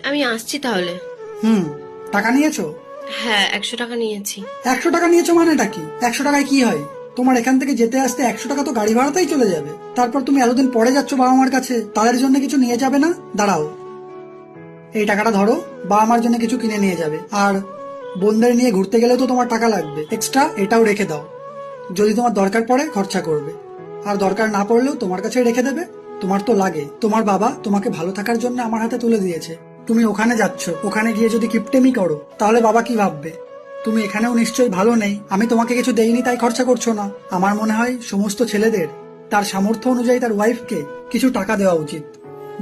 আমি আসছি তাহলে। হুম, টাকা নিয়েছো? হ্যাঁ, 100 টাকা নিয়েছি। 100 টাকা নিয়েছো মানেটা কি? 100 টাকায় কি হয়? তোমার এখান থেকে যেতে আসতে 100 টাকা তো গাড়ি ভাড়াতেই চলে যাবে। তারপর তুমি এতদিন পরে যাচ্ছ বাবা মার কাছে, তাদের জন্য কিছু নিয়ে যাবে না? দাঁড়াও, এই টাকাটা ধরো, বাবা মার জন্য কিছু কিনে নিয়ে যাবে। আর বোনদের নিয়ে ঘুরতে গেলেও তো তোমার টাকা লাগবে, এক্সট্রা এটাও রেখে দাও। যদি তোমার দরকার পড়ে খরচা করবে, আর দরকার না পড়লেও তোমার কাছে রেখে দেবে। তোমার তো লাগে, তোমার বাবা তোমাকে ভালো থাকার জন্য আমার হাতে তুলে দিয়েছে। তুমি ওখানে যাচ্ছ, ওখানে গিয়ে যদি কিপটেমি করো তাহলে বাবা কি ভাববে? তুমি এখানেও নিশ্চয়ই ভালো নেই, আমি তোমাকে কিছু দেইনি তাই খরচা করছো না। আমার মনে হয় সমস্ত ছেলেদের তার সামর্থ্য অনুযায়ী তার ওয়াইফকে কিছু টাকা দেওয়া উচিত,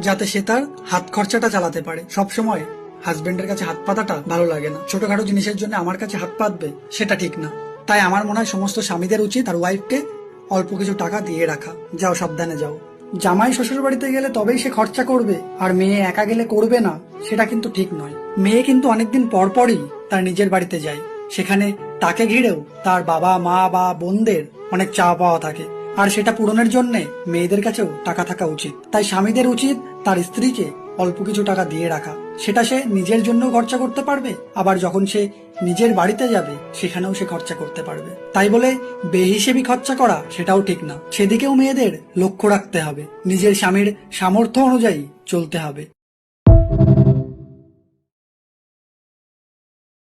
যাতে সে তার হাত খরচাটা চালাতে পারে। সবসময় হাজবেন্ডের কাছে হাত পাতাটা ভালো লাগে না। ছোটখাটো জিনিসের জন্য আমার কাছে হাত পাতবে, সেটা ঠিক না। তাই আমার মনে হয় সমস্ত স্বামীদের উচিত তার ওয়াইফকে অল্প কিছু টাকা দিয়ে রাখা। যাও, সাবধানে যাও। জামাই শ্বশুর বাড়িতে গেলে তবেই সে খরচা করবে, আর মেয়ে একা গেলে করবে না, সেটা কিন্তু ঠিক নয়। মেয়ে কিন্তু অনেকদিন পর পরই তার নিজের বাড়িতে যায়, সেখানে তাকে ঘিরেও তার বাবা মা বা বোনদের অনেক চাওয়া পাওয়া থাকে, আর সেটা পূরণের জন্য মেয়েদের কাছেও টাকা থাকা উচিত। তাই স্বামীদের উচিত তার স্ত্রীকে অল্প কিছু টাকা দিয়ে রাখা। সেটা সে নিজের জন্য খরচা করতে পারবে, আবার যখন সে নিজের বাড়িতে যাবে সেখানেও সে খরচা করতে পারবে। তাই বলে বেহিসেবি খরচা করা সেটাও ঠিক না। সেদিকেও মেয়েদের লক্ষ্য রাখতে হবে, নিজের স্বামীর সামর্থ্য অনুযায়ী চলতে হবে।